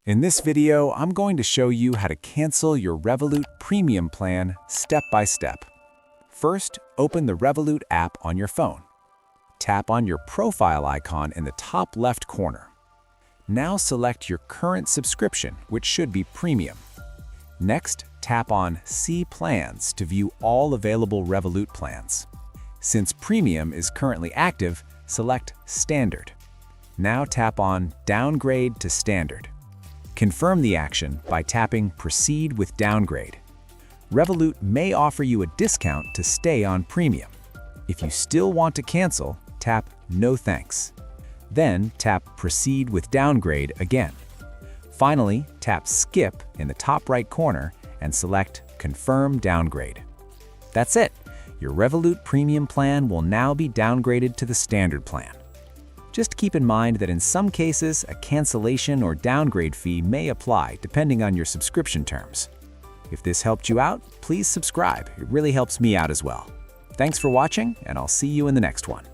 In this video, I'm going to show you how to cancel your Revolut Premium plan step by step. First, open the Revolut app on your phone. Tap on your profile icon in the top left corner. Now select your current subscription, which should be Premium. Next, tap on See Plans to view all available Revolut plans. Since Premium is currently active, select Standard. Now tap on Downgrade to Standard. Confirm the action by tapping Proceed with Downgrade. Revolut may offer you a discount to stay on Premium. If you still want to cancel, tap No Thanks. Then tap Proceed with Downgrade again. Finally, tap Skip in the top right corner and select Confirm Downgrade. That's it. Your Revolut Premium plan will now be downgraded to the Standard plan. Just keep in mind that in some cases, a cancellation or downgrade fee may apply depending on your subscription terms. If this helped you out, please subscribe. It really helps me out as well. Thanks for watching, and I'll see you in the next one.